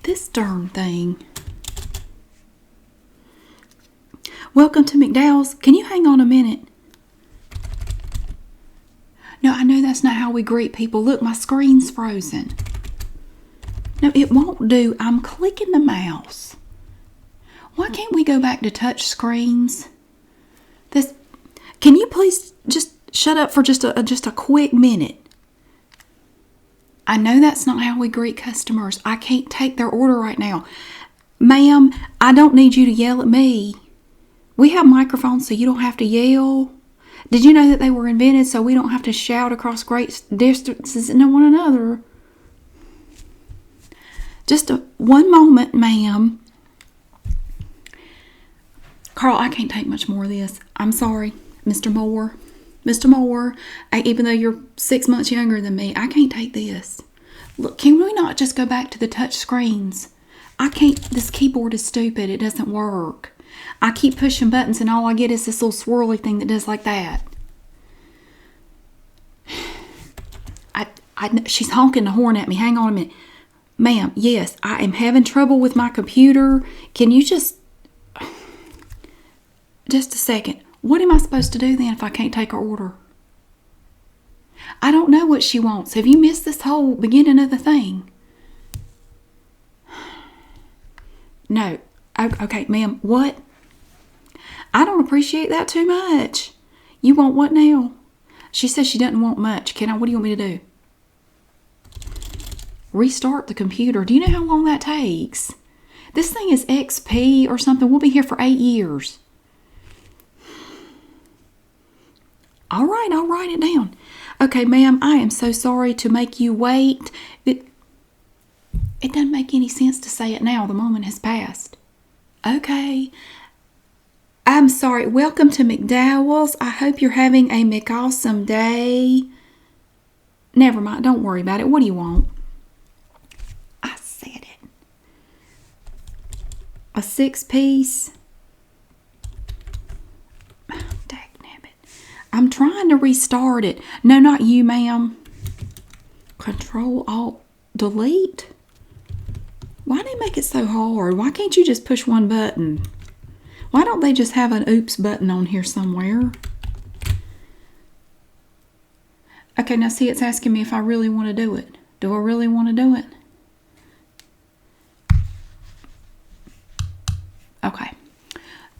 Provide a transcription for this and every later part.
This darn thing. Welcome to McDowell's. Can you hang on a minute? No, I know that's not how we greet people. Look, my screen's frozen. No, it won't do. I'm clicking the mouse. Why can't we go back to touch screens? Can you please just shut up for just a quick minute? I know that's not how we greet customers. I can't take their order right now. Ma'am, I don't need you to yell at me. We have microphones so you don't have to yell. Did you know that they were invented so we don't have to shout across great distances into one another? Just one moment, ma'am. Carl, I can't take much more of this. I'm sorry, Mr. Moore. Mr. Moore, even though you're 6 months younger than me, I can't take this. Look, can we not just go back to the touch screens? I can't. This keyboard is stupid. It doesn't work. I keep pushing buttons and all I get is this little swirly thing that does like that. She's honking the horn at me. Hang on a minute. Ma'am, yes, I am having trouble with my computer. Can you just a second. What am I supposed to do then if I can't take her order? I don't know what she wants. Have you missed this whole beginning of the thing? No. Okay, ma'am, what? I don't appreciate that too much. You want what now? She says she doesn't want much. What do you want me to do? Restart the computer. Do you know how long that takes? This thing is XP or something. We'll be here for 8 years. All right, I'll write it down. Okay, ma'am, I am so sorry to make you wait. It doesn't make any sense to say it now. The moment has passed. Okay. I'm sorry. Welcome to McDowell's. I hope you're having a McAwesome day. Never mind. Don't worry about it. What do you want? I said it. A 6-piece. I'm trying to restart it. No, not you, ma'am. Control-Alt-Delete? Why do they make it so hard? Why can't you just push one button? Why don't they just have an oops button on here somewhere? Okay, now see, it's asking me if I really want to do it. Do I really want to do it? Okay.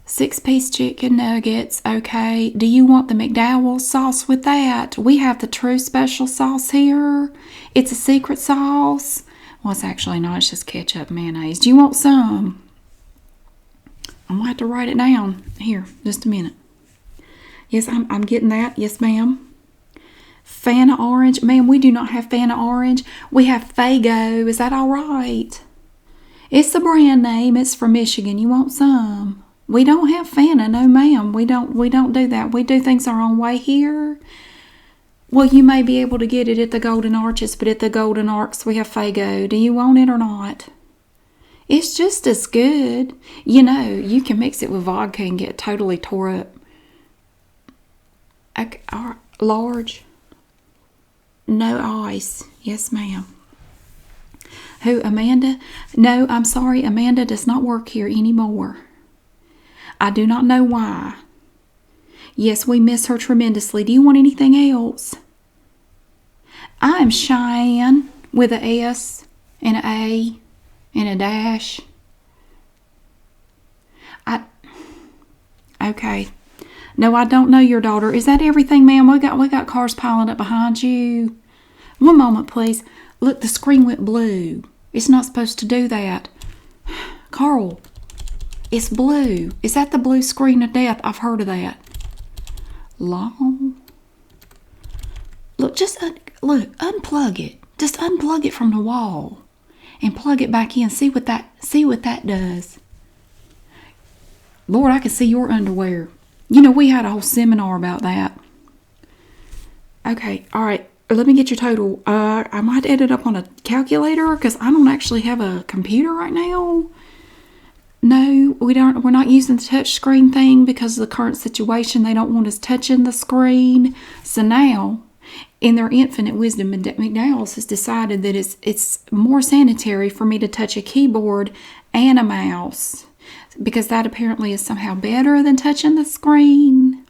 6-piece chicken nuggets, okay. Do you want the McDowell's sauce with that? We have the true special sauce here. It's a secret sauce. Well, it's actually not. It's just ketchup and mayonnaise. Do you want some? I'm going to have to write it down. Here, just a minute. Yes, I'm getting that. Yes, ma'am. Fanta orange. Ma'am, we do not have Fanta orange. We have Faygo. Is that all right? It's the brand name. It's from Michigan. You want some? We don't have Fanta, no ma'am. We don't do that. We do things our own way here. Well, you may be able to get it at the Golden Arches, but at the Golden Arcs we have Faygo. Do you want it or not? It's just as good. You know, you can mix it with vodka and get totally tore up. Okay, large. No ice. Yes, ma'am. Who, Amanda? No, I'm sorry. Amanda does not work here anymore. I do not know why. Yes, we miss her tremendously. Do you want anything else? I am Cheyenne with a S and an A and a dash. Okay. No, I don't know your daughter. Is that everything, ma'am? We got cars piling up behind you. One moment, please. Look, the screen went blue. It's not supposed to do that. Carl. It's blue. Is that the blue screen of death? I've heard of that. Long. Look, unplug it. Just unplug it from the wall and plug it back in. See what that does. Lord, I can see your underwear. You know, we had a whole seminar about that. Okay, all right. Let me get your total. I might add it up on a calculator because I don't actually have a computer right now. No, we don't. We're not using the touch screen thing because of the current situation. They don't want us touching the screen. So now, In their infinite wisdom, McDowell's has decided that it's more sanitary for me to touch a keyboard and a mouse, because that apparently is somehow better than touching the screen.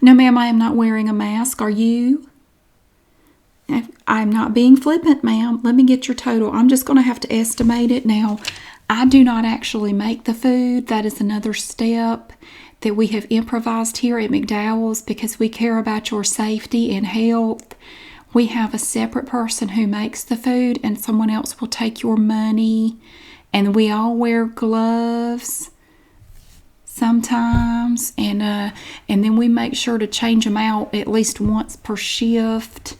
No, ma'am, I am not wearing a mask. Are you? I'm not being flippant, ma'am. Let me get your total. I'm just going to have to estimate it. Now, I do not actually make the food. That is another step that we have improvised here at McDowell's because we care about your safety and health. We have a separate person who makes the food, and someone else will take your money. And we all wear gloves sometimes, and then we make sure to change them out at least once per shift.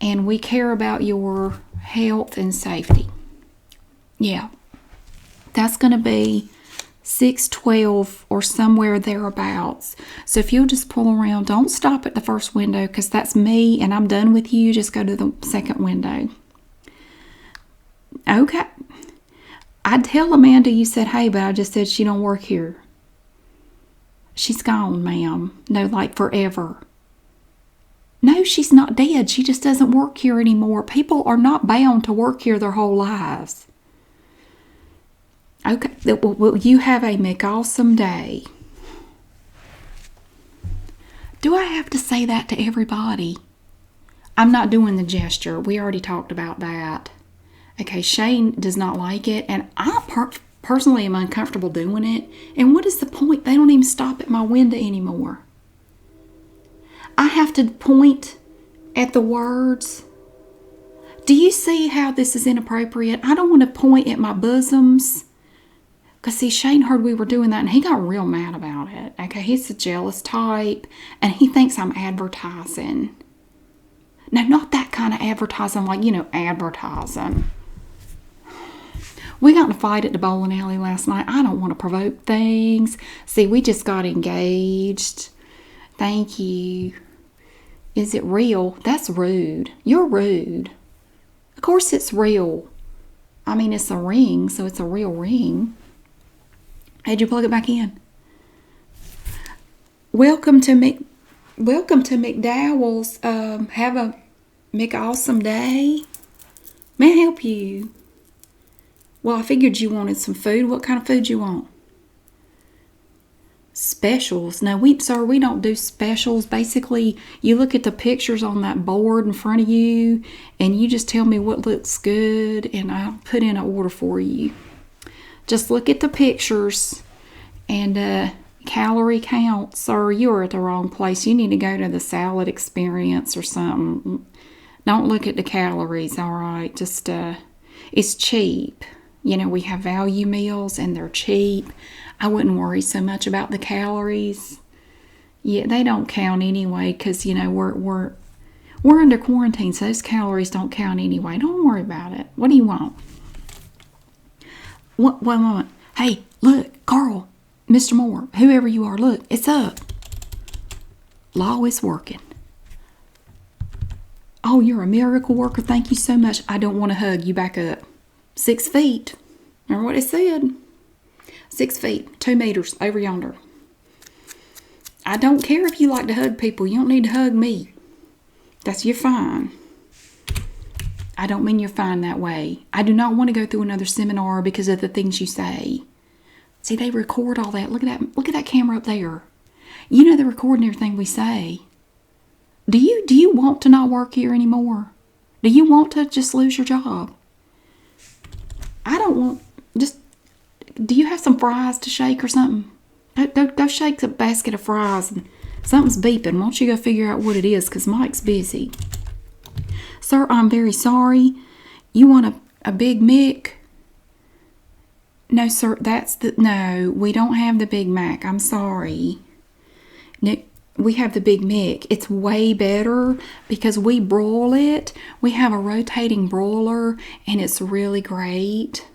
And we care about your health and safety. Yeah, that's going to be $6.12 or somewhere thereabouts. So if you'll just pull around, don't stop at the first window because that's me and I'm done with you. Just go to the second window. Okay. I'd tell Amanda you said hey, but I just said she don't work here. She's gone, ma'am. No, like forever. No, she's not dead. She just doesn't work here anymore. People are not bound to work here their whole lives. Okay, well, you have a McAwesome day. Do I have to say that to everybody? I'm not doing the gesture. We already talked about that. Okay, Shane does not like it, and I personally am uncomfortable doing it. And what is the point? They don't even stop at my window anymore. I have to point at the words. Do you see how this is inappropriate? I don't want to point at my bosoms. Because, see, Shane heard we were doing that, and he got real mad about it. Okay, he's a jealous type, and he thinks I'm advertising. No, not that kind of advertising, like, advertising. We got in a fight at the bowling alley last night. I don't want to provoke things. See, we just got engaged. Thank you. Is it real? That's rude. You're rude. Of course it's real. I mean, it's a ring, so it's a real ring. How'd you plug it back in? Welcome to McDowell's. Have a McAwesome day. May I help you? Well, I figured you wanted some food. What kind of food you want? Specials. No, sir, we don't do specials. Basically, you look at the pictures on that board in front of you, and you just tell me what looks good, and I'll put in an order for you. Just look at the pictures and calorie count. Sir, you're at the wrong place. You need to go to the salad experience or something. Don't look at the calories, all right? Just, it's cheap. We have value meals and they're cheap. I wouldn't worry so much about the calories. Yeah, they don't count anyway because, we're under quarantine, so those calories don't count anyway. Don't worry about it. What do you want? One moment. Hey, look, Carl, Mr. Moore, whoever you are, look, it's up. Law is working. Oh, you're a miracle worker. Thank you so much. I don't want to hug you. Back up. 6 feet. Remember what it said? 6 feet, 2 meters over yonder. I don't care if you like to hug people. You don't need to hug me. You're fine. I don't mean you're fine that way. I do not want to go through another seminar because of the things you say. See, they record all that. Look at that camera up there. They're recording everything we say. Do you want to not work here anymore? Do you want to just lose your job? I don't want. Do you have some fries to shake or something? Go shake a basket of fries. And something's beeping. Why don't you go figure out what it is? Because Mike's busy. Sir, I'm very sorry. You want a Big Mac? No, sir, no, we don't have the Big Mac. I'm sorry. No, we have the Big Mac. It's way better because we broil it. We have a rotating broiler and it's really great.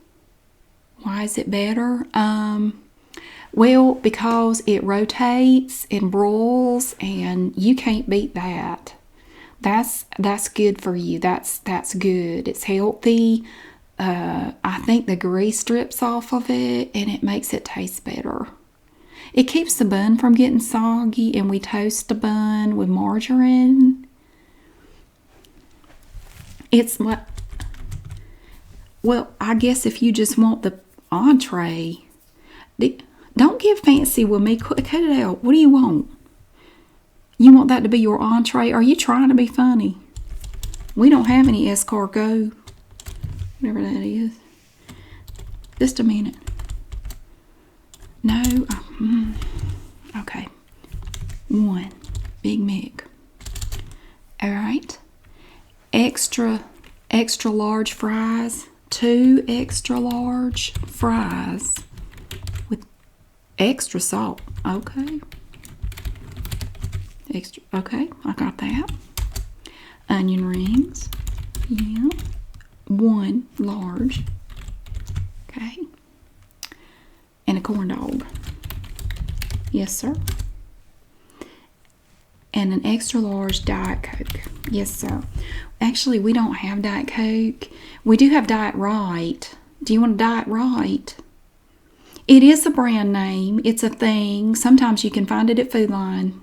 Why is it better? Well, because it rotates and broils and you can't beat that. That's good for you. That's good. It's healthy. I think the grease strips off of it and it makes it taste better. It keeps the bun from getting soggy, and we toast the bun with margarine. It's what? Well, I guess if you just want the entree, don't get fancy with me. Cut it out. What do you want? You want that to be your entree? Are you trying to be funny? We don't have any escargot, whatever that is. Just a minute. No. Okay. 1 Big Mac. All right. Extra large fries. 2 extra large fries with extra salt. Okay. Extra. Okay, I got that. Onion rings. Yeah. 1 large. Okay. And a corn dog. Yes, sir. And an extra large Diet Coke. Yes, sir. Actually, we don't have Diet Coke. We do have Diet Right. Do you want a Diet Right? It is a brand name. It's a thing. Sometimes you can find it at Food Line.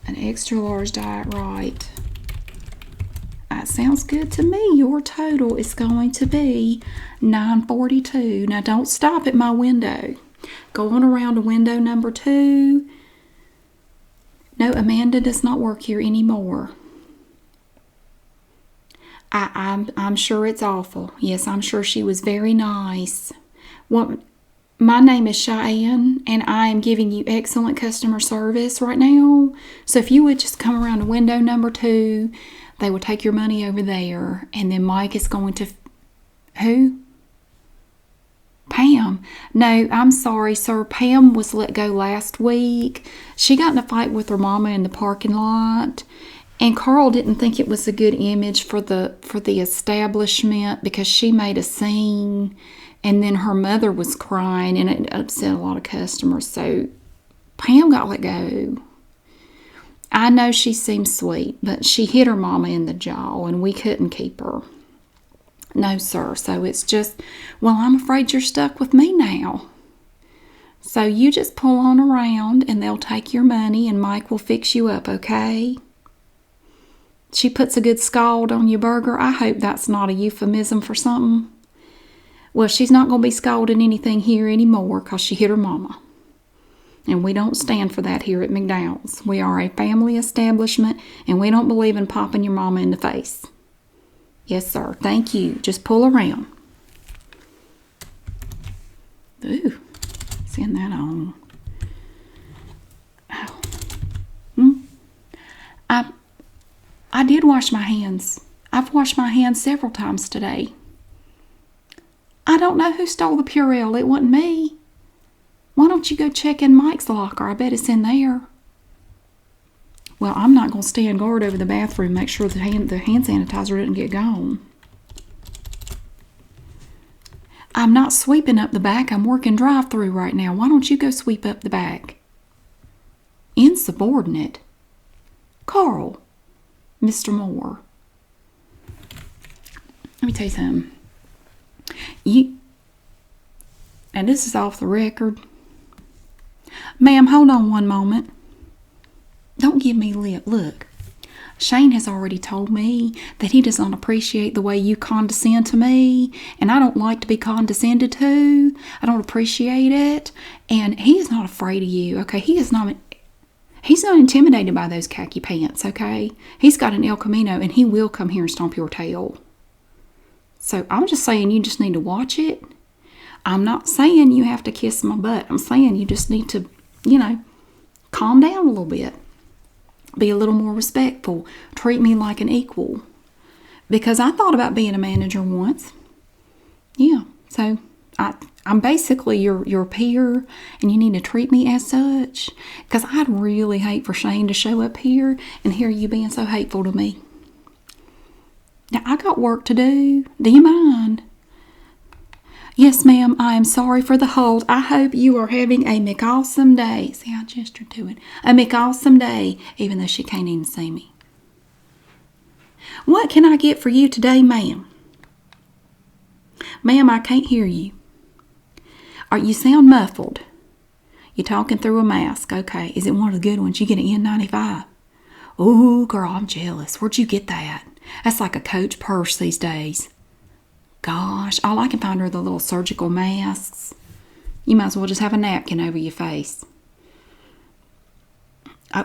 An extra large Diet Right. That sounds good to me. Your total is going to be $9.42. Now, don't stop at my window. Go on around to window number 2. No, Amanda does not work here anymore. I'm sure it's awful. Yes, I'm sure she was very nice. Well, my name is Cheyenne, and I am giving you excellent customer service right now. So if you would just come around to window number 2, they will take your money over there, and then Mike is going to... Who? Pam. No, I'm sorry, sir. Pam was let go last week. She got in a fight with her mama in the parking lot. And Carl didn't think it was a good image for the establishment because she made a scene, and then her mother was crying, and it upset a lot of customers. So Pam got let go. I know she seems sweet, but she hit her mama in the jaw, and we couldn't keep her. No, sir. So it's just, well, I'm afraid you're stuck with me now. So you just pull on around, and they'll take your money, and Mike will fix you up, okay? She puts a good scald on your burger. I hope that's not a euphemism for something. Well, she's not going to be scalding anything here anymore because she hit her mama. And we don't stand for that here at McDowell's. We are a family establishment, and we don't believe in popping your mama in the face. Yes, sir. Thank you. Just pull around. Ooh, send that on. Oh. I did wash my hands. I've washed my hands several times today. I don't know who stole the Purell. It wasn't me. Why don't you go check in Mike's locker? I bet it's in there. Well, I'm not going to stand guard over the bathroom, make sure the hand sanitizer didn't get gone. I'm not sweeping up the back. I'm working drive-thru right now. Why don't you go sweep up the back? Insubordinate. Carl. Mr. Moore. Let me tell you something. And this is off the record. Ma'am, hold on one moment. Don't give me lip. Look, Shane has already told me that he does not appreciate the way you condescend to me, and I don't like to be condescended to. I don't appreciate it, and he is not afraid of you, okay? He's not intimidated by those khaki pants, okay? He's got an El Camino, and he will come here and stomp your tail. So I'm just saying you just need to watch it. I'm not saying you have to kiss my butt. I'm saying you just need to, calm down a little bit. Be a little more respectful. Treat me like an equal. Because I thought about being a manager once. Yeah, so I'm basically your peer, and you need to treat me as such. Because I'd really hate for Shane to show up here and hear you being so hateful to me. Now, I got work to do. Do you mind? Yes, ma'am. I am sorry for the hold. I hope you are having a McAwesome day. See, I gestured to it. A McAwesome day, even though she can't even see me. What can I get for you today, ma'am? Ma'am, I can't hear you. You sound muffled. You're talking through a mask. Okay. Is it one of the good ones? You get an N95. Oh, girl, I'm jealous. Where'd you get that? That's like a Coach purse these days. Gosh, all I can find are the little surgical masks. You might as well just have a napkin over your face.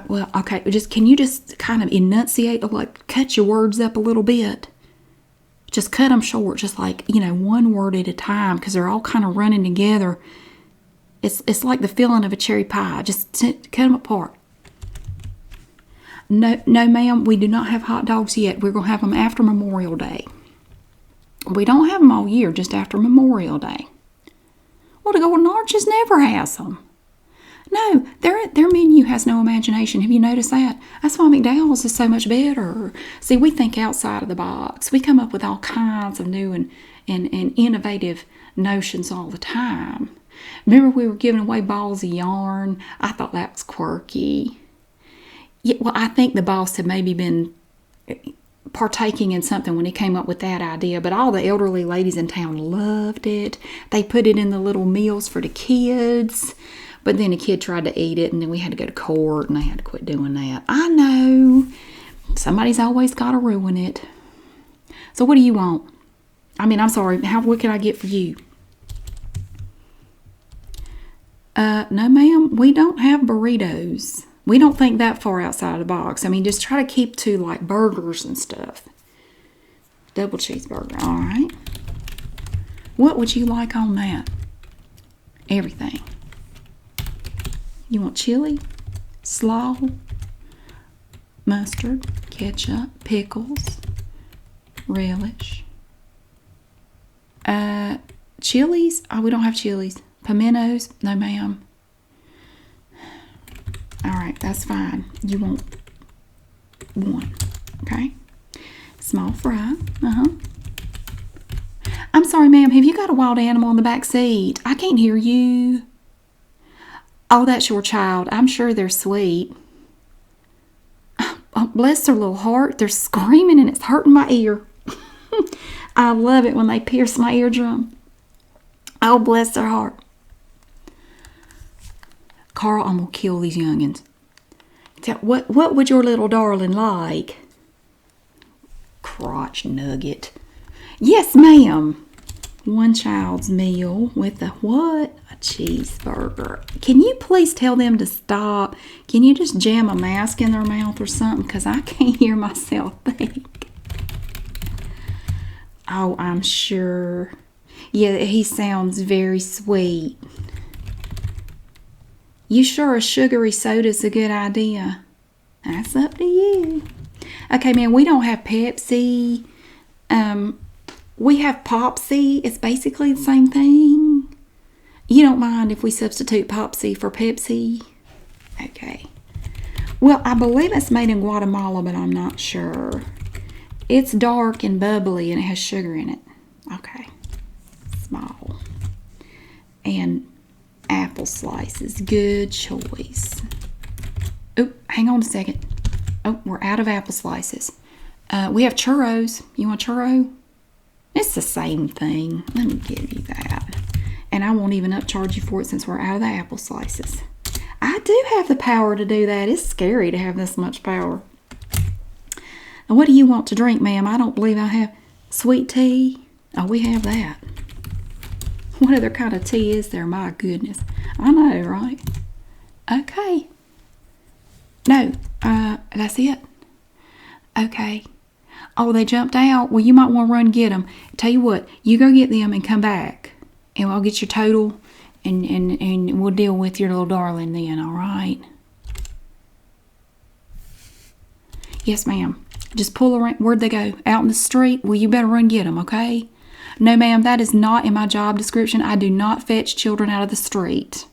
Well, okay, can you just kind of enunciate, like cut your words up a little bit? Just cut them short, just like, one word at a time, because they're all kind of running together. It's like the filling of a cherry pie. Just cut them apart. No, ma'am, we do not have hot dogs yet. We're going to have them after Memorial Day. We don't have them all year, just after Memorial Day. Well, the Golden Arches never has them. No, their menu has no imagination. Have you noticed that? That's why McDowell's is so much better. See, we think outside of the box. We come up with all kinds of new and innovative notions all the time. Remember we were giving away balls of yarn? I thought that was quirky. Yeah, well, I think the boss had maybe been partaking in something when he came up with that idea, but all the elderly ladies in town loved it. They put it in the little meals for the kids. But then a kid tried to eat it, and then we had to go to court, and they had to quit doing that. I know. Somebody's always got to ruin it. So what do you want? I'm sorry. What can I get for you? No, ma'am. We don't have burritos. We don't think that far outside of the box. Just try to keep to, like, burgers and stuff. Double cheeseburger. All right. What would you like on that? Everything. You want chili, slaw, mustard, ketchup, pickles, relish. Chilies? Oh, we don't have chilies. Pimentos? No, ma'am. All right, that's fine. You want one, okay? Small fry. I'm sorry, ma'am. Have you got a wild animal in the back seat? I can't hear you. Oh, that's your child. I'm sure they're sweet. Oh, bless their little heart. They're screaming and it's hurting my ear. I love it when they pierce my eardrum. Oh, bless their heart. Carl, I'm going to kill these youngins. What would your little darling like? Crotch nugget. Yes, ma'am. One child's meal with a what? A cheeseburger. Can you please tell them to stop? Can you just jam a mask in their mouth or something? Because I can't hear myself think. Oh, I'm sure. Yeah, he sounds very sweet. You sure a sugary soda's a good idea? That's up to you. Okay, man, we don't have Pepsi. We have Popsy. It's basically the same thing. You don't mind if we substitute Popsy for Pepsi? Okay. Well, I believe it's made in Guatemala, but I'm not sure. It's dark and bubbly and it has sugar in it. Okay. Small. And apple slices. Good choice. Oh, hang on a second. Oh, we're out of apple slices. We have churros. You want churro? It's the same thing. Let me give you that. And I won't even upcharge you for it since we're out of the apple slices. I do have the power to do that. It's scary to have this much power. Now, what do you want to drink, ma'am? I don't believe I have sweet tea. Oh, we have that. What other kind of tea is there? My goodness. I know, right? Okay. No, that's it. Okay. Oh, they jumped out. Well, you might want to run and get them. Tell you what, you go get them and come back. And I'll get your total and we'll deal with your little darling then, all right? Yes, ma'am. Just pull around. Where'd they go? Out in the street? Well, you better run and get them, okay? No, ma'am, that is not in my job description. I do not fetch children out of the street.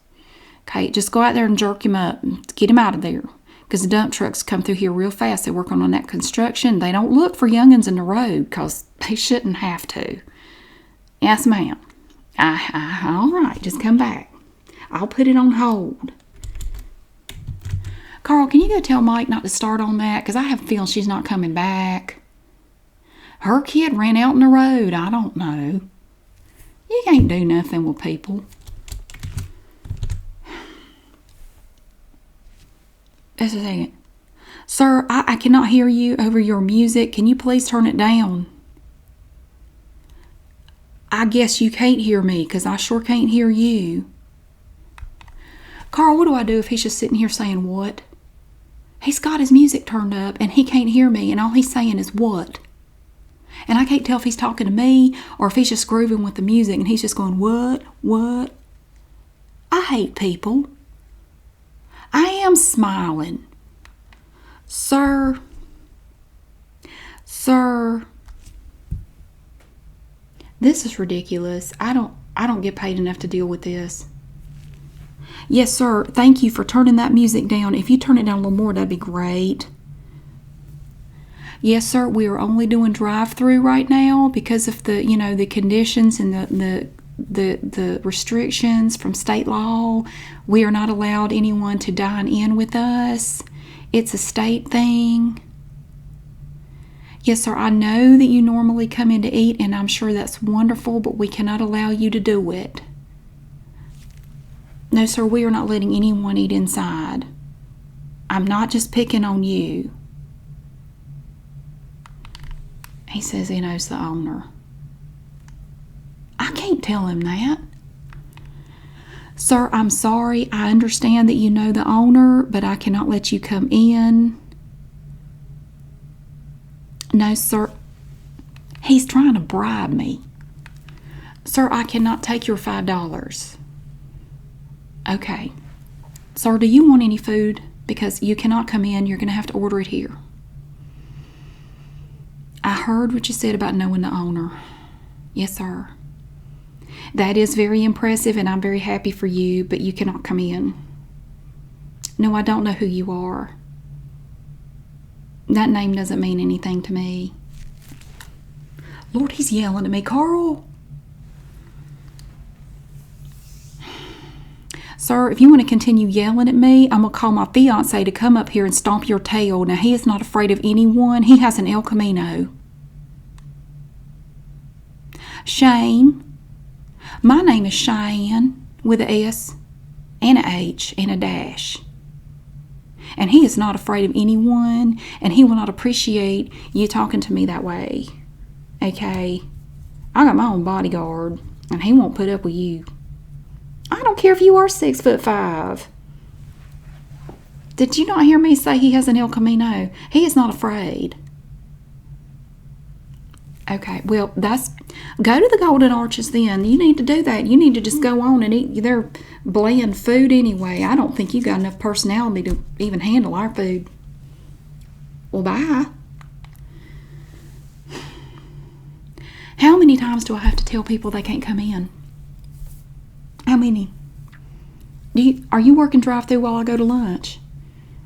Okay, just go out there and jerk him up. Get him out of there. Because the dump trucks come through here real fast. They're working on that construction. They don't look for youngins in the road because they shouldn't have to. Yes, ma'am. All right, just come back. I'll put it on hold. Carl, can you go tell Mike not to start on that? Because I have a feeling she's not coming back. Her kid ran out in the road. I don't know. You can't do nothing with people. Just a second. Sir, I cannot hear you over your music. Can you please turn it down? I guess you can't hear me because I sure can't hear you. Carl, what do I do if he's just sitting here saying what? He's got his music turned up and he can't hear me and all he's saying is what? And I can't tell if he's talking to me or if he's just grooving with the music and he's just going, what? I hate people. I am smiling. Sir, this is ridiculous. I don't get paid enough to deal with this. Yes, sir. Thank you for turning that music down. If you turn it down a little more, that'd be great. Yes, sir. We are only doing drive-through right now because of the, the conditions and the restrictions from state law. We are not allowed anyone to dine in with us. It's a state thing. Yes, sir, I know that you normally come in to eat, and I'm sure that's wonderful, but we cannot allow you to do it. No, sir, we are not letting anyone eat inside. I'm not just picking on you. He says he knows the owner. I can't tell him that. Sir, I'm sorry. I understand that you know the owner, but I cannot let you come in. No, sir. He's trying to bribe me. Sir, I cannot take your $5. Okay. Sir, do you want any food? Because you cannot come in. You're going to have to order it here. I heard what you said about knowing the owner. Yes, sir. That is very impressive, and I'm very happy for you, but you cannot come in. No, I don't know who you are. That name doesn't mean anything to me. Lord, he's yelling at me. Carl! Sir, if you want to continue yelling at me, I'm going to call my fiance to come up here and stomp your tail. Now, he is not afraid of anyone. He has an El Camino. Shane. My name is Cheyenne with a S and a H and a dash. And he is not afraid of anyone, and he will not appreciate you talking to me that way. Okay? I got my own bodyguard, and he won't put up with you. I don't care if you are 6'5". Did you not hear me say he has an El Camino? He is not afraid. Okay, well, go to the Golden Arches then. You need to do that. You need to just go on and eat their bland food anyway. I don't think you got enough personality to even handle our food. Well, bye. How many times do I have to tell people they can't come in? How many? Are you working drive-through while I go to lunch?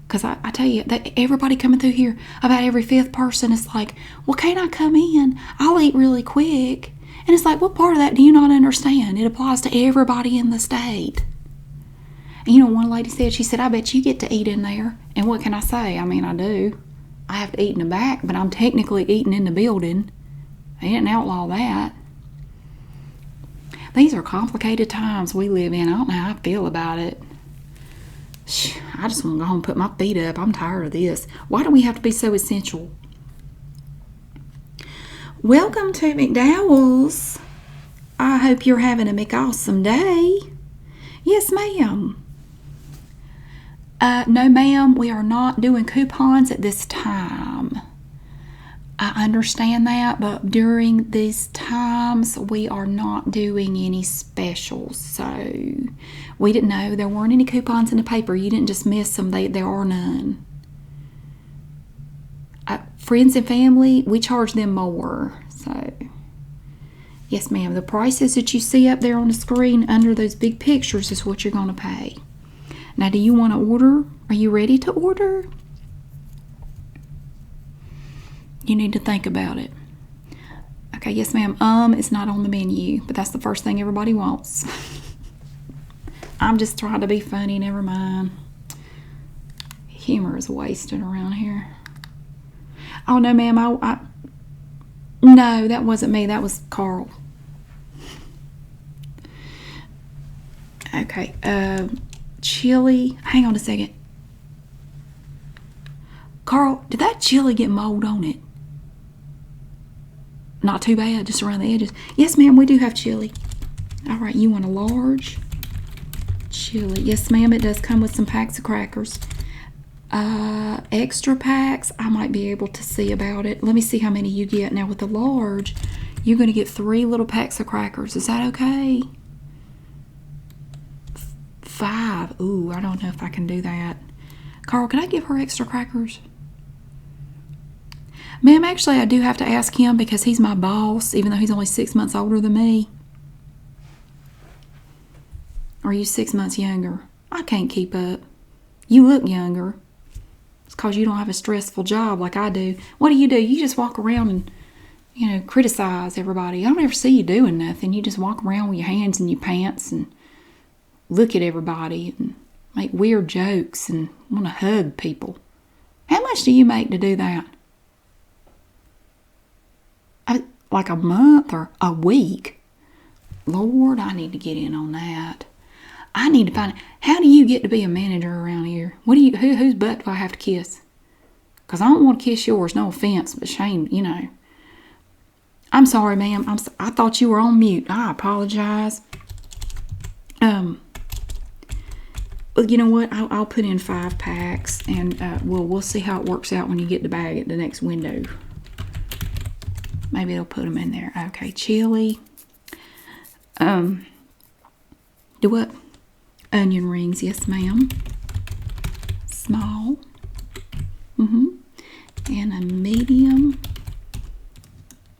Because I tell you, that everybody coming through here, about every fifth person is like, well, can't I come in? I'll eat really quick. And it's like, what part of that do you not understand? It applies to everybody in the state. And one lady said, she said, I bet you get to eat in there. And what can I say? I mean, I do. I have to eat in the back, but I'm technically eating in the building. They didn't outlaw that. These are complicated times we live in. I don't know how I feel about it. I just want to go home and put my feet up. I'm tired of this. Why do we have to be so essential? Welcome to McDowell's. I hope you're having a McAwesome day. Yes, ma'am. No, ma'am, we are not doing coupons at this time. I understand that, but during these times, we are not doing any specials. So, we didn't know there weren't any coupons in the paper. You didn't just miss them. There are none. Friends and family, we charge them more. So, yes, ma'am. The prices that you see up there on the screen under those big pictures is what you're going to pay. Now, do you want to order? Are you ready to order? You need to think about it. Okay, yes, ma'am. It's not on the menu, but that's the first thing everybody wants. I'm just trying to be funny. Never mind. Humor is wasted around here. Oh, no, ma'am. No, that wasn't me. That was Carl. Okay. Chili. Hang on a second. Carl, did that chili get mold on it? Not too bad, just around the edges. Yes, ma'am, we do have chili. All right, you want a large chili? Yes, ma'am, it does come with some packs of crackers. Extra packs, I might be able to see about it. Let me see how many you get. Now, with the large, you're going to get 3 little packs of crackers. Is that okay? 5. Ooh, I don't know if I can do that. Carl, can I give her extra crackers? Ma'am, actually, I do have to ask him because he's my boss, even though he's only 6 months older than me. Or are you 6 months younger? I can't keep up. You look younger. It's because you don't have a stressful job like I do. What do? You just walk around and, criticize everybody. I don't ever see you doing nothing. You just walk around with your hands in your pants and look at everybody and make weird jokes and want to hug people. How much do you make to do that? Like a month or a week? Lord, I need to get in on that. I need to find out, how do you get to be a manager around here? Whose butt do I have to kiss? Because I don't want to kiss yours, no offense, but Shane, I'm sorry, ma'am. I thought you were on mute. I apologize. Well, you know what? I'll put in 5 packs, and we'll see how it works out when you get the bag at the next window. Maybe it'll put them in there. Okay, chili. Do what? Onion rings, yes, ma'am. Small. And a medium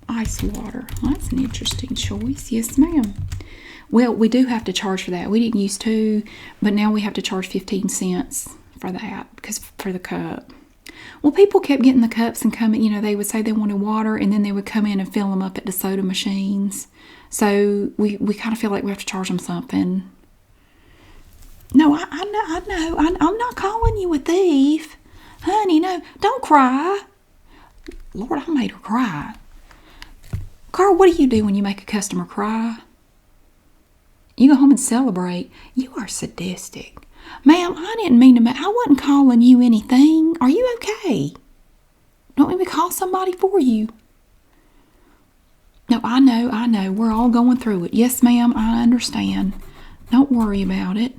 ice water. Well, that's an interesting choice. Yes, ma'am. Well, we do have to charge for that. We didn't used to, but now we have to charge 15 cents for that because for the cup. Well, people kept getting the cups and coming, they would say they wanted water, and then they would come in and fill them up at the soda machines. So we kind of feel like we have to charge them something. No, I know. I'm not calling you a thief. Honey, no, don't cry. Lord, I made her cry. Carl, what do you do when you make a customer cry? You go home and celebrate. You are sadistic. Ma'am, I didn't mean to. I wasn't calling you anything. Are you okay? Don't let me call somebody for you. No, I know. We're all going through it. Yes, ma'am, I understand. Don't worry about it.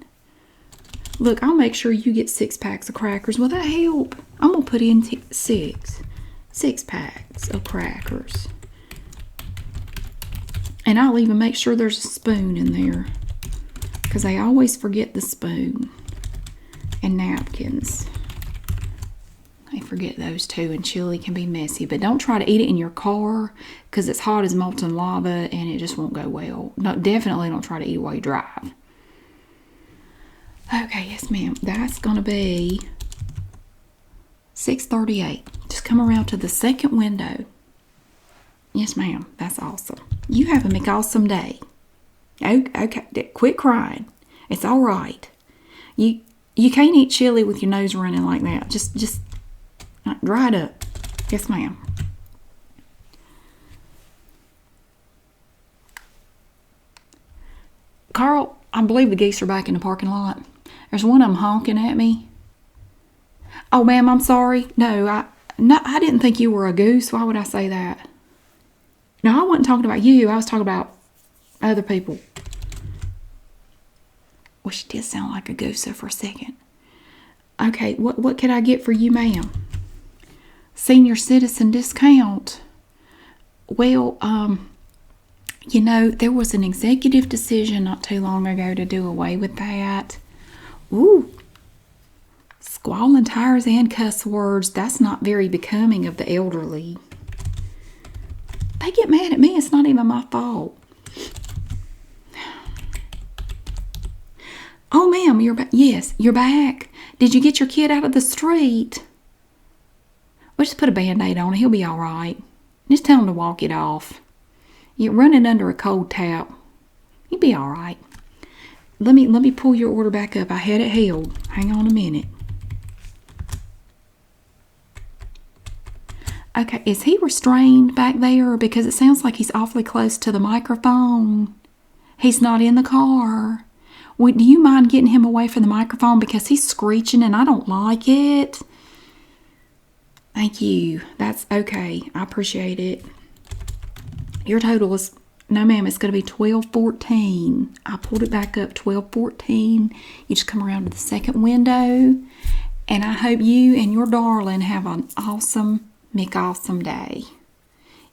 Look, I'll make sure you get 6 packs of crackers. Will that help? I'm going to put in 6 packs of crackers. And I'll even make sure there's a spoon in there, because I always forget the spoon. And napkins. I forget those too, and chili can be messy. But don't try to eat it in your car, because it's hot as molten lava and it just won't go well. No, definitely don't try to eat it while you drive. Okay, yes ma'am. That's going to be $6.38. Just come around to the second window. Yes ma'am. That's awesome. You have a McAwesome day. Okay, quit crying. It's all right. You can't eat chili with your nose running like that. Just dry it up. Yes, ma'am. Carl, I believe the geese are back in the parking lot. There's one of them honking at me. Oh, ma'am, I'm sorry. No, I didn't think you were a goose. Why would I say that? No, I wasn't talking about you. I was talking about other people. Well, she did sound like a goose for a second. Okay, what can I get for you, ma'am? Senior citizen discount. Well, there was an executive decision not too long ago to do away with that. Ooh, squalling tires and cuss words. That's not very becoming of the elderly. They get mad at me. It's not even my fault. Oh, ma'am, you're back. Yes, you're back. Did you get your kid out of the street? Well, just put a Band-Aid on it. He'll be all right. Just tell him to walk it off. You're running under a cold tap. He'll be all right. Let me pull your order back up. I had it held. Hang on a minute. Okay, is he restrained back there? Because it sounds like he's awfully close to the microphone. He's not in the car. Well, do you mind getting him away from the microphone? Because he's screeching and I don't like it. Thank you. That's okay. I appreciate it. Your total is, no ma'am, it's going to be $12.14. I pulled it back up, $12.14. You just come around to the second window. And I hope you and your darling have an awesome, McAwesome day.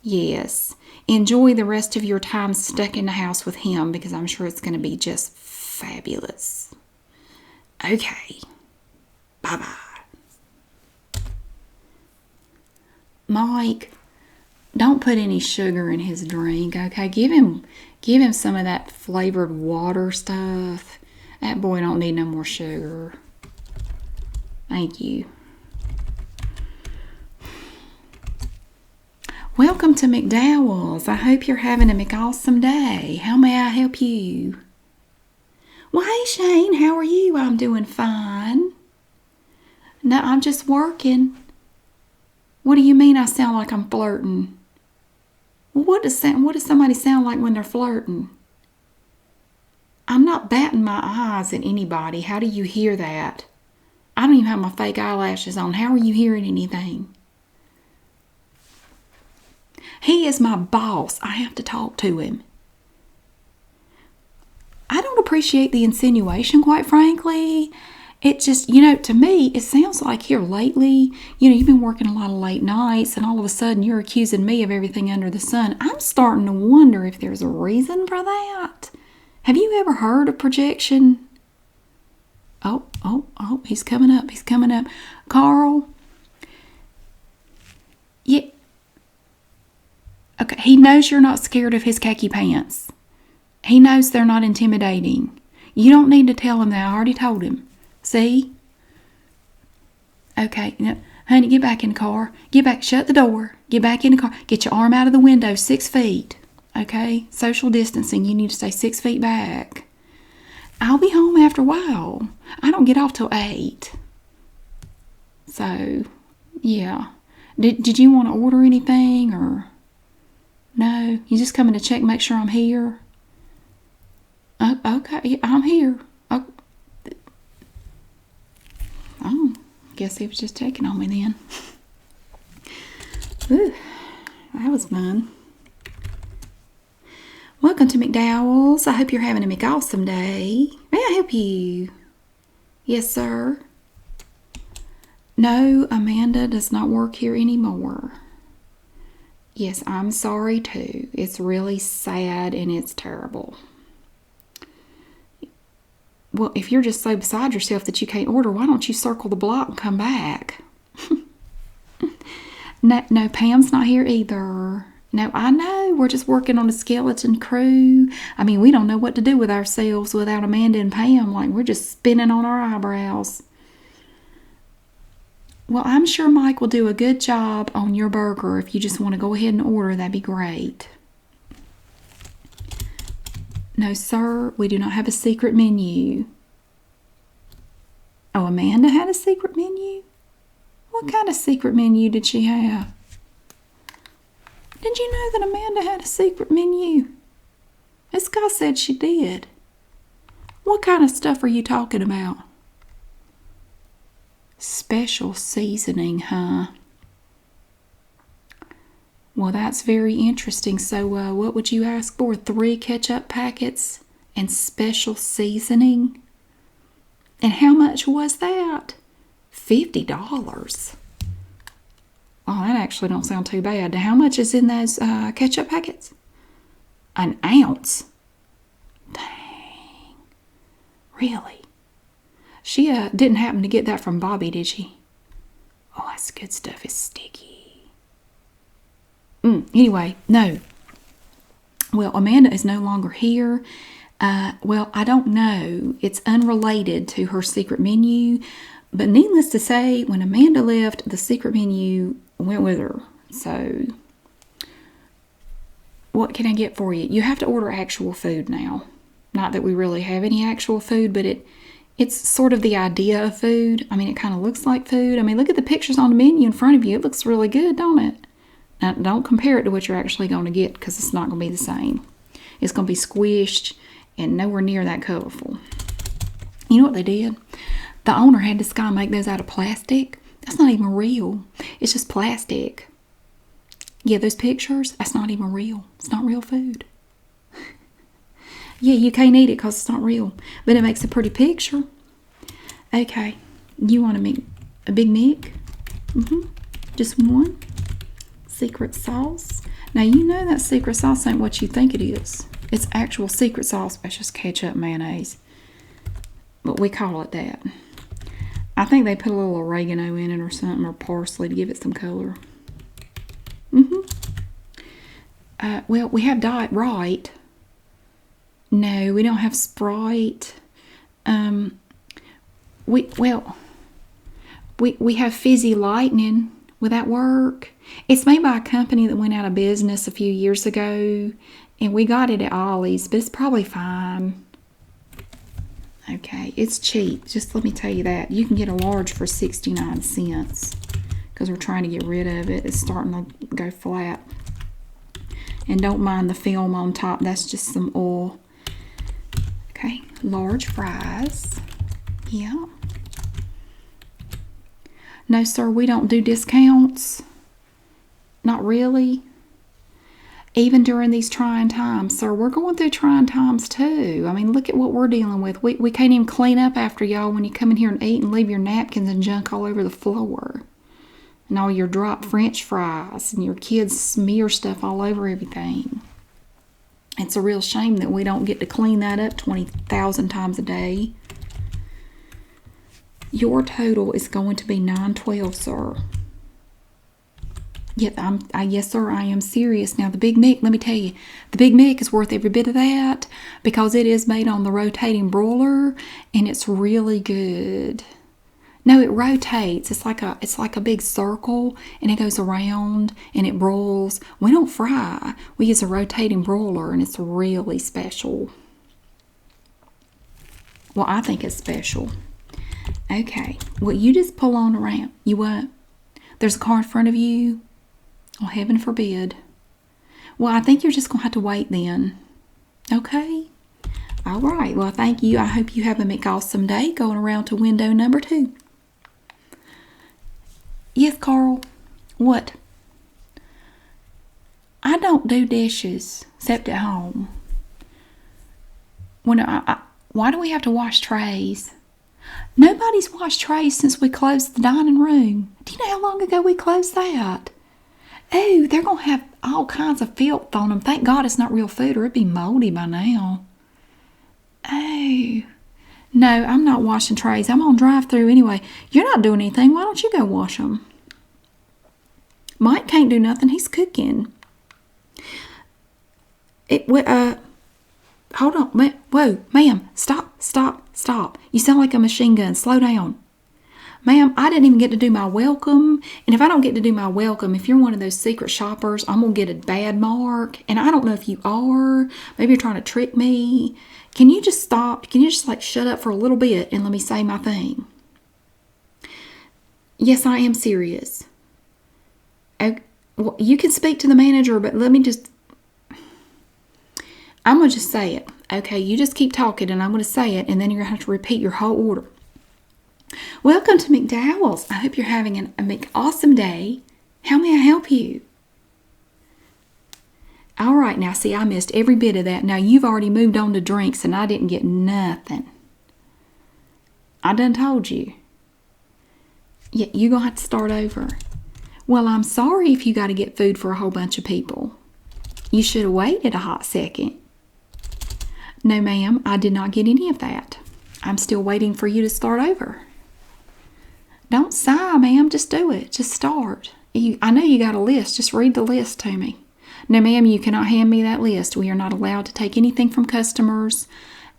Yes. Enjoy the rest of your time stuck in the house with him, because I'm sure it's going to be just fabulous. Okay. Bye-bye. Mike, don't put any sugar in his drink, okay? Give him some of that flavored water stuff. That boy don't need no more sugar. Thank you. Welcome to McDowell's. I hope you're having a McAwesome day. How may I help you? Well, hey, Shane, how are you? I'm doing fine. No, I'm just working. What do you mean I sound like I'm flirting? Well, what does somebody sound like when they're flirting? I'm not batting my eyes at anybody. How do you hear that? I don't even have my fake eyelashes on. How are you hearing anything? He is my boss. I have to talk to him. I don't appreciate the insinuation, quite frankly. It just, to me, it sounds like here lately, you've been working a lot of late nights, and all of a sudden you're accusing me of everything under the sun. I'm starting to wonder if there's a reason for that. Have you ever heard of projection? Oh, he's coming up. He's coming up. Carl? Yeah. Okay, he knows you're not scared of his khaki pants. He knows they're not intimidating. You don't need to tell him that. I already told him. See? Okay, now, honey, get back in the car. Get back, shut the door. Get back in the car. Get your arm out of the window, 6 feet. Okay? Social distancing, you need to stay 6 feet back. I'll be home after a while. I don't get off till 8. So, yeah. Did you want to order anything, or no? You just coming to check, make sure I'm here? Okay, I'm here. Oh, guess he was just checking on me then. Ooh, that was fun. Welcome to McDowell's. I hope you're having a McAwesome day. May I help you? Yes, sir. No, Amanda does not work here anymore. Yes, I'm sorry too. It's really sad and it's terrible. Well, if you're just so beside yourself that you can't order, why don't you circle the block and come back? No, Pam's not here either. No, I know. We're just working on a skeleton crew. I mean, we don't know what to do with ourselves without Amanda and Pam. Like, we're just spinning on our eyebrows. Well, I'm sure Mike will do a good job on your burger. If you just want to go ahead and order, that'd be great. No, sir, we do not have a secret menu. Oh, Amanda had a secret menu? What kind of secret menu did she have? Did you know that Amanda had a secret menu? This guy said she did. What kind of stuff are you talking about? Special seasoning, huh? Well, that's very interesting. So, what would you ask for? 3 ketchup packets and special seasoning? And how much was that? $50. Oh, that actually don't sound too bad. How much is in those ketchup packets? An ounce. Dang. Really? She didn't happen to get that from Bobby, did she? Oh, that's good stuff. It's sticky. Anyway, no. Well, Amanda is no longer here. Well, I don't know. It's unrelated to her secret menu. But needless to say, when Amanda left, the secret menu went with her. So, what can I get for you? You have to order actual food now. Not that we really have any actual food, but it's sort of the idea of food. I mean, it kind of looks like food. I mean, look at the pictures on the menu in front of you. It looks really good, don't it? Now, don't compare it to what you're actually going to get, because it's not going to be the same. It's going to be squished and nowhere near that colorful. You know what they did? The owner had this guy make those out of plastic. That's not even real. It's just plastic. Yeah, those pictures, that's not even real. It's not real food. Yeah, you can't eat it because it's not real. But it makes a pretty picture. Okay, you want a Big Mac? Just one. Secret sauce. Now, you know that secret sauce ain't what you think it is. It's actual secret sauce. It's just ketchup, mayonnaise. But we call it that. I think they put a little oregano in it or something, or parsley to give it some color. Well, we have Diet Right. No, we don't have Sprite. We have Fizzy Lightning. Will that work? It's made by a company that went out of business a few years ago, and we got it at Ollie's, but it's probably fine. Okay, it's cheap. Just let me tell you that. You can get a large for 69 cents because we're trying to get rid of it. It's starting to go flat. And don't mind the film on top. That's just some oil. Okay, large fries. Yeah. No, sir, we don't do discounts. Not really. Even during these trying times, sir, we're going through trying times too. I mean, look at what we're dealing with. We can't even clean up after y'all when you come in here and eat and leave your napkins and junk all over the floor. And all your dropped French fries and your kids smear stuff all over everything. It's a real shame that we don't get to clean that up 20,000 times a day. Your total is going to be $9.12, sir. Yeah, yes, sir, I am serious. Now, the Big Mac, let me tell you, the Big Mac is worth every bit of that because it is made on the rotating broiler, and it's really good. No, it rotates. It's like a big circle, and it goes around, and it broils. We don't fry. We use a rotating broiler, and it's really special. Well, I think it's special. Okay. Well, you just pull on around. You what? There's a car in front of you? Oh, heaven forbid. Well, I think you're just going to have to wait then. Okay? All right. Well, thank you. I hope you have a McAwesome day going around to window number 2. Yes, Carl. What? I don't do dishes except at home. Why do we have to wash trays? Nobody's washed trays since we closed the dining room. Do you know how long ago we closed that? Oh, they're going to have all kinds of filth on them. Thank God it's not real food or it'd be moldy by now. Oh. No, I'm not washing trays. I'm on Drive-Thru anyway. You're not doing anything. Why don't you go wash them? Mike can't do nothing. He's cooking. Hold on. Whoa, ma'am. Stop. You sound like a machine gun. Slow down. Ma'am, I didn't even get to do my welcome. And if I don't get to do my welcome, if you're one of those secret shoppers, I'm going to get a bad mark. And I don't know if you are. Maybe you're trying to trick me. Can you just stop? Can you just shut up for a little bit and let me say my thing? Yes, I am serious. Well, you can speak to the manager, but I'm going to just say it. Okay, you just keep talking and I'm going to say it and then you're going to have to repeat your whole order. Welcome to McDowell's. I hope you're having an awesome day. How may I help you? All right, now see, I missed every bit of that. Now you've already moved on to drinks and I didn't get nothing. I done told you. Yeah, you're going to have to start over. Well, I'm sorry if you got to get food for a whole bunch of people. You should have waited a hot second. No, ma'am, I did not get any of that. I'm still waiting for you to start over. Don't sigh, ma'am. Just do it. Just start. I know you got a list. Just read the list to me. No, ma'am, you cannot hand me that list. We are not allowed to take anything from customers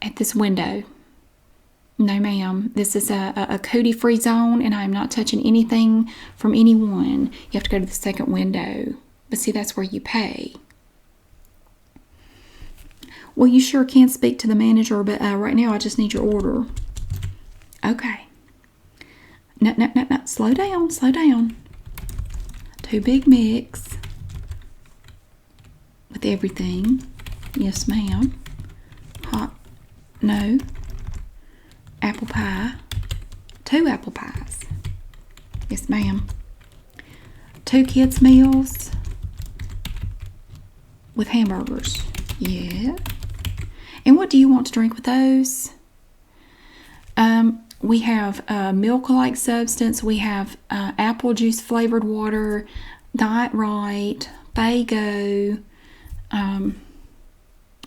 at this window. No, ma'am. This is a cootie-free zone, and I'm not touching anything from anyone. You have to go to the second window. But see, that's where you pay. Well, you sure can speak to the manager, but right now I just need your order. Okay. No. Slow down. 2 Big Macs. With everything. Yes, ma'am. Hot. No. Apple pie. 2 apple pies. Yes, ma'am. 2 kids' meals with hamburgers. Yeah. And what do you want to drink with those? We have milk-like substance. We have apple juice flavored water, Diet Right, Fago, and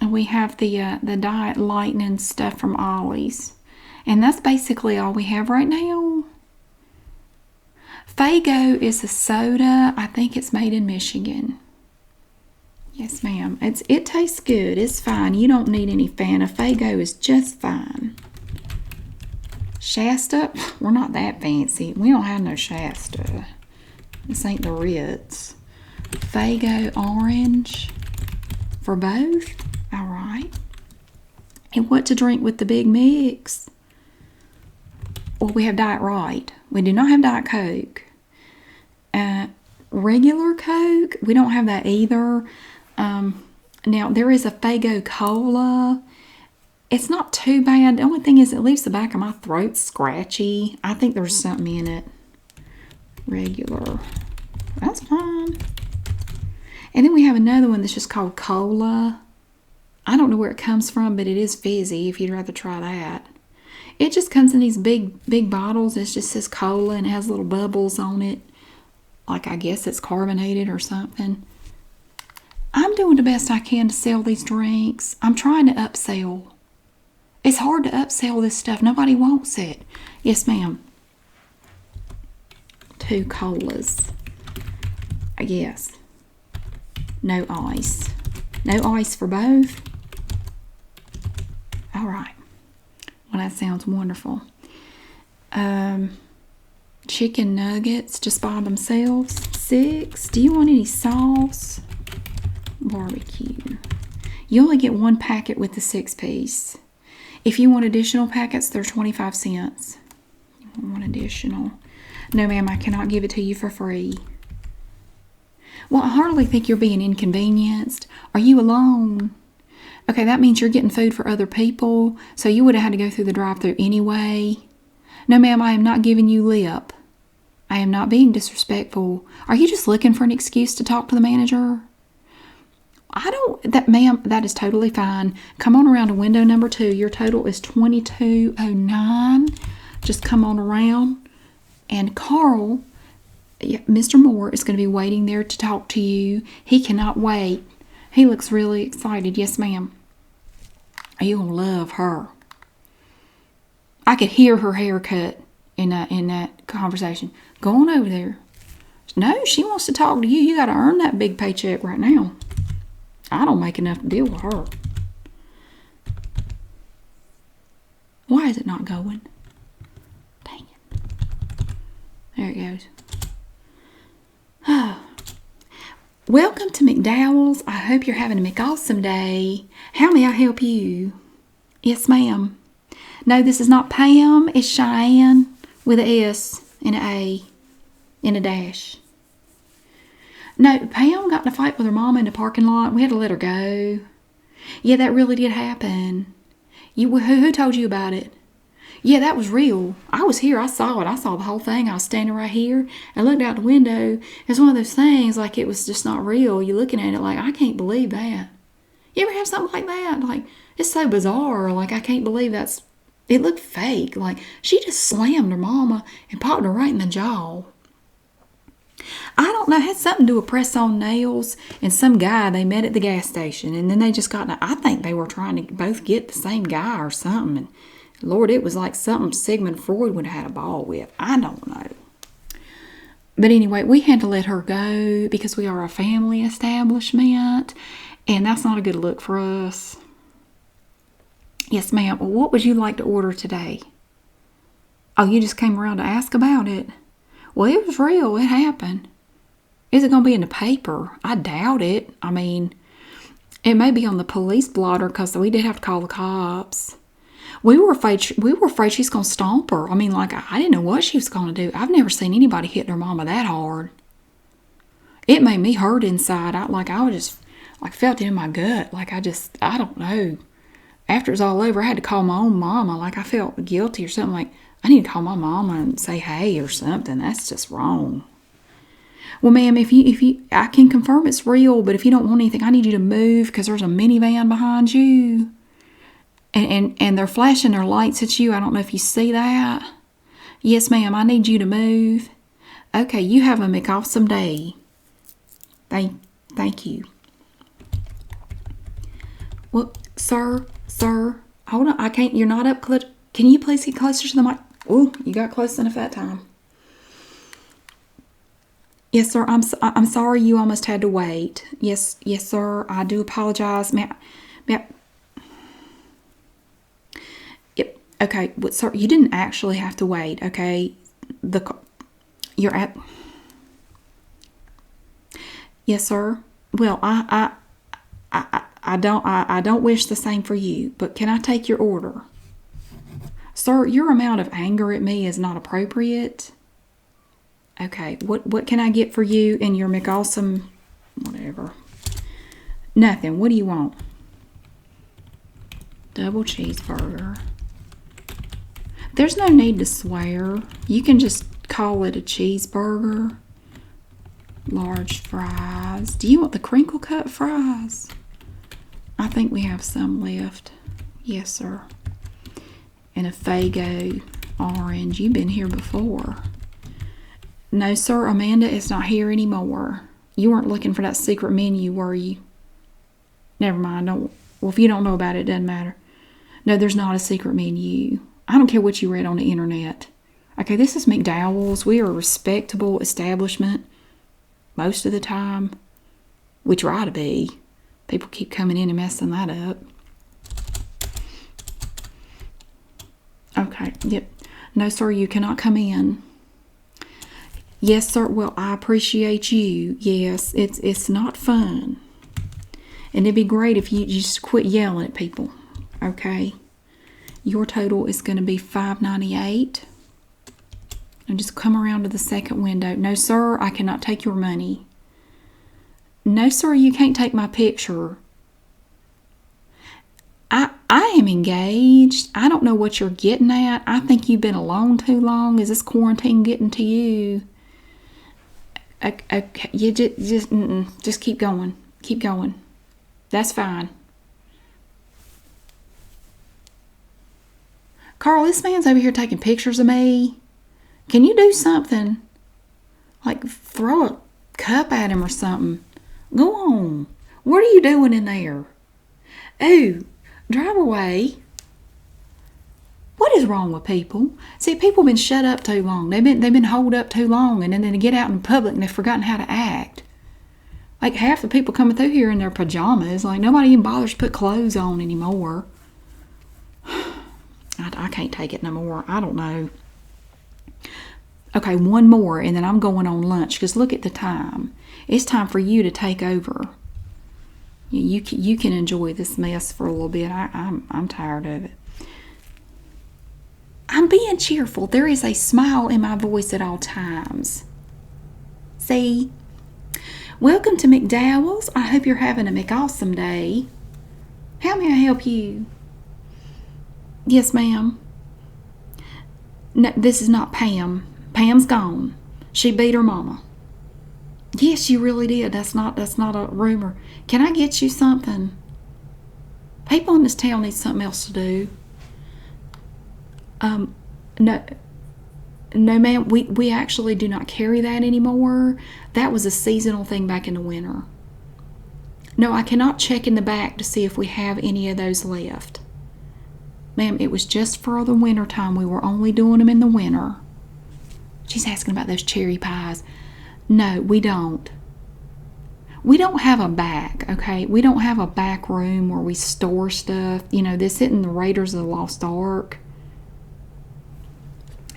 we have the Diet Lightning stuff from Ollie's. And that's basically all we have right now. Fago is a soda. I think it's made in Michigan. Yes, ma'am. It tastes good. It's fine. You don't need any Fanta. Fago is just fine. Shasta? We're not that fancy. We don't have no Shasta. This ain't the Ritz. Fago orange for both. All right. And what to drink with the big mix? Well, we have Diet Right. We do not have Diet Coke. Regular Coke, we don't have that either. Now, there is a Fago Cola. It's not too bad. The only thing is it leaves the back of my throat scratchy. I think there's something in it. Regular. That's fine. And then we have another one that's just called Cola. I don't know where it comes from, but it is fizzy if you'd rather try that. It just comes in these big bottles. It just says Cola and it has little bubbles on it. Like I guess it's carbonated or something. I'm doing the best I can to sell these drinks. I'm trying to upsell. It's hard to upsell this stuff. Nobody wants it. Yes, ma'am. 2 colas. Yes. No ice. No ice for both? All right. Well, that sounds wonderful. Chicken nuggets just by themselves. 6. Do you want any sauce? Barbecue. You only get 1 packet with the 6-piece. If you want additional packets, they're 25 cents. One additional. No, ma'am, I cannot give it to you for free. Well, I hardly think you're being inconvenienced. Are you alone? Okay, that means you're getting food for other people, so you would have had to go through the drive-thru anyway. No, ma'am, I am not giving you lip. I am not being disrespectful. Are you just looking for an excuse to talk to the manager? Ma'am, that is totally fine. Come on around to window number 2. Your total is $22.09. Just come on around. And Carl, Mr. Moore, is going to be waiting there to talk to you. He cannot wait. He looks really excited. Yes, ma'am. You're going to love her. I could hear her haircut in that conversation. Go on over there. No, she wants to talk to you. You got to earn that big paycheck right now. I don't make enough to deal with her. Why is it not going? Dang it. There it goes. Oh. Welcome to McDowell's. I hope you're having a McAwesome day. How may I help you? Yes, ma'am. No, this is not Pam. It's Cheyenne with a S and an A and a dash. No, Pam got in a fight with her mama in the parking lot. We had to let her go. Yeah, that really did happen. Who told you about it? Yeah, that was real. I was here. I saw it. I saw the whole thing. I was standing right here. I looked out the window. It's one of those things like it was just not real. You're looking at it like, I can't believe that. You ever have something like that? Like, it's so bizarre. Like, I can't believe it looked fake. Like, she just slammed her mama and popped her right in the jaw. I don't know, it had something to do with press-on nails and some guy they met at the gas station. And then they just I think they were trying to both get the same guy or something. And Lord, it was like something Sigmund Freud would have had a ball with. I don't know. But anyway, we had to let her go because we are a family establishment. And that's not a good look for us. Yes, ma'am. Well, what would you like to order today? Oh, you just came around to ask about it? Well, it was real. It happened. Is it going to be in the paper? I doubt it. I mean, it may be on the police blotter because we did have to call the cops. We were afraid she's going to stomp her. I mean, like, I didn't know what she was going to do. I've never seen anybody hit their mama that hard. It made me hurt inside. I was just, felt it in my gut. I don't know. After it was all over, I had to call my own mama. Like, I felt guilty or something. Like, I need to call my mama and say hey or something. That's just wrong. Well, ma'am, if you, I can confirm it's real, but if you don't want anything, I need you to move because there's a minivan behind you. And they're flashing their lights at you. I don't know if you see that. Yes, ma'am, I need you to move. Okay, you have a McAwesome day. Thank you. Well, sir, hold on. I can't, you're not up close. Can you please get closer to the mic? Oh, you got close enough that time. Yes, sir, I'm sorry you almost had to wait. Yes, sir, I do apologize. Yep. Okay, but sir, you didn't actually have to wait, okay? You're at... Yes, sir. Well, I don't wish the same for you, but can I take your order? Sir, your amount of anger at me is not appropriate. Okay, what can I get for you in your McAwesome, whatever? Nothing. What do you want? Double cheeseburger. There's no need to swear. You can just call it a cheeseburger. Large fries. Do you want the crinkle cut fries? I think we have some left. Yes, sir. And a Faygo orange. You've been here before. No, sir, Amanda is not here anymore. You weren't looking for that secret menu, were you? Never mind. Well, if you don't know about it, it doesn't matter. No, there's not a secret menu. I don't care what you read on the internet. Okay, this is McDowell's. We are a respectable establishment most of the time. We try to be. People keep coming in and messing that up. Okay, yep. No, sir, you cannot come in. Yes, sir. Well, I appreciate you. Yes, it's not fun. And it'd be great if you just quit yelling at people. Okay? Your total is going to be $5.98. And just come around to the second window. No, sir, I cannot take your money. No, sir, you can't take my picture. I am engaged. I don't know what you're getting at. I think you've been alone too long. Is this quarantine getting to you? Okay, you just keep going. Keep going. That's fine. Carl, this man's over here taking pictures of me. Can you do something? Like throw a cup at him or something. Go on. What are you doing in there? Oh, drive away. What is wrong with people? See, people have been shut up too long. They've been holed up too long, and then they get out in public and they've forgotten how to act. Like half the people coming through here in their pajamas. Like nobody even bothers to put clothes on anymore. I can't take it no more. I don't know. Okay, one more, and then I'm going on lunch. Because look at the time. It's time for you to take over. You can enjoy this mess for a little bit. I'm tired of it. I'm being cheerful. There is a smile in my voice at all times. See? Welcome to McDowell's. I hope you're having a McAwesome day. How may I help you? Yes, ma'am. No, this is not Pam. Pam's gone. She beat her mama. Yes, you really did. That's not a rumor. Can I get you something? People in this town need something else to do. No, ma'am. We actually do not carry that anymore. That was a seasonal thing back in the winter. No, I cannot check in the back to see if we have any of those left. Ma'am, it was just for the winter time. We were only doing them in the winter. She's asking about those cherry pies. No, we don't. We don't have a back, okay? We don't have a back room where we store stuff. You know, this isn't the Raiders of the Lost Ark.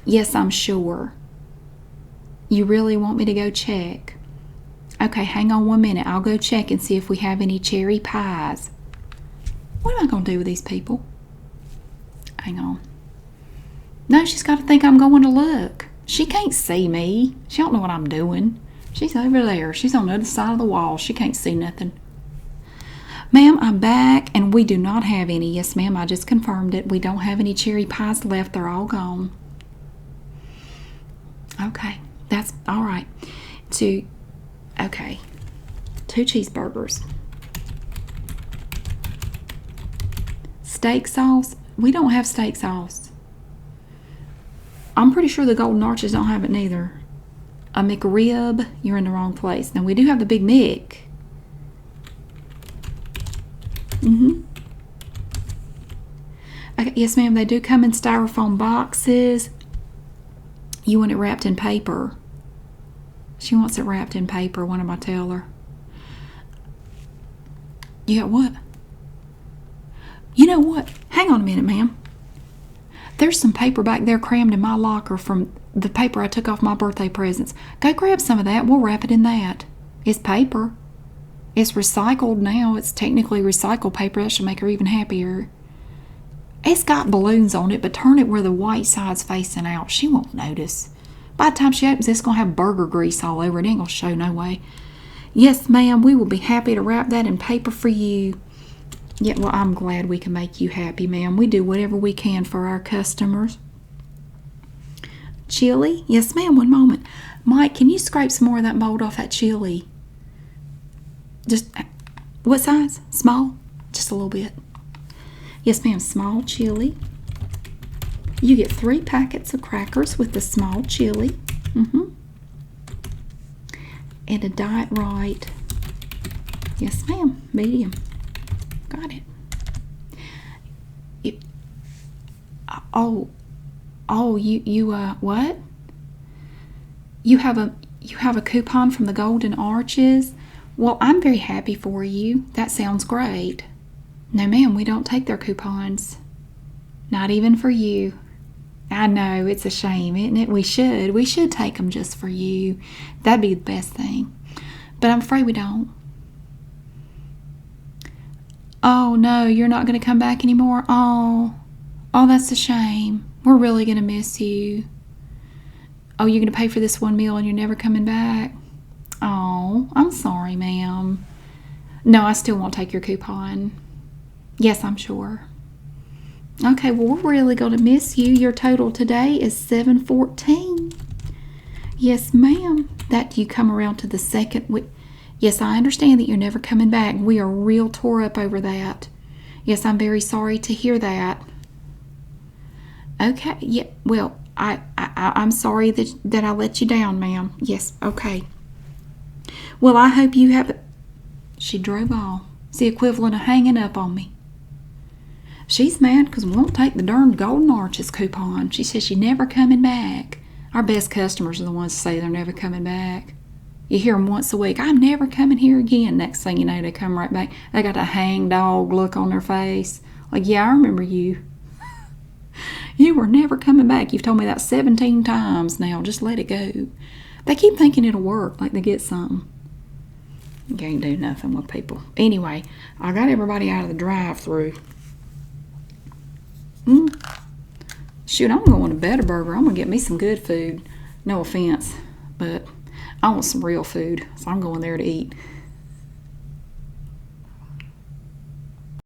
Yes, I'm sure. You really want me to go check? Okay, hang on 1 minute. I'll go check and see if we have any cherry pies. What am I going to do with these people? Hang on. No, she's got to think I'm going to look. She can't see me. She don't know what I'm doing. She's over there. She's on the other side of the wall. She can't see nothing. Ma'am, I'm back, and we do not have any. Yes, ma'am, I just confirmed it. We don't have any cherry pies left. They're all gone. Okay, that's all right. Okay, 2 cheeseburgers. Steak sauce? We don't have steak sauce. I'm pretty sure the Golden Arches don't have it neither. A McRib? You're in the wrong place. Now, we do have the Big Mick. Okay, yes, ma'am, they do come in styrofoam boxes. You want it wrapped in paper. She wants it wrapped in paper. What am I tell her? You got what? You know what? Hang on a minute, ma'am. There's some paper back there crammed in my locker from the paper I took off my birthday presents. Go grab some of that. We'll wrap it in that. It's paper. It's recycled now. It's technically recycled paper. That should make her even happier. It's got balloons on it, but turn it where the white side's facing out. She won't notice. By the time she opens it, it's going to have burger grease all over it. It ain't going to show no way. Yes, ma'am, we will be happy to wrap that in paper for you. Yeah, well, I'm glad we can make you happy, ma'am. We do whatever we can for our customers. Chili? Yes, ma'am, one moment. Mike, can you scrape some more of that mold off that chili? Just, what size? Small? Just a little bit. Yes, ma'am, small chili. You get 3 packets of crackers with the small chili. And a Diet Right. Yes, ma'am, medium. Got it. What? You have a coupon from the Golden Arches? Well, I'm very happy for you. That sounds great. No, ma'am, we don't take their coupons. Not even for you. I know, it's a shame, isn't it? We should take them just for you. That'd be the best thing. But I'm afraid we don't. Oh, no, you're not going to come back anymore? Oh, that's a shame. We're really going to miss you. Oh, you're going to pay for this one meal and you're never coming back? Oh, I'm sorry, ma'am. No, I still won't take your coupon. Yes, I'm sure. Okay, well, we're really going to miss you. Your total today is $7.14. Yes, ma'am. That you come around to the second week. Yes, I understand that you're never coming back. We are real tore up over that. Yes, I'm very sorry to hear that. Okay, yeah, well, I'm sorry that I let you down, ma'am. Yes, okay. Well, I hope you have... She drove off. It's the equivalent of hanging up on me. She's mad because we won't take the darn Golden Arches coupon. She says she's never coming back. Our best customers are the ones that say they're never coming back. You hear them once a week, I'm never coming here again. Next thing you know, they come right back. They got a hangdog look on their face. Like, yeah, I remember you. You were never coming back. You've told me that 17 times now. Just let it go. They keep thinking it'll work, like they get something. You can't do nothing with people. Anyway, I got everybody out of the drive-thru. Shoot, I'm going to Better Burger. I'm going to get me some good food. No offense, but I want some real food, so I'm going there to eat.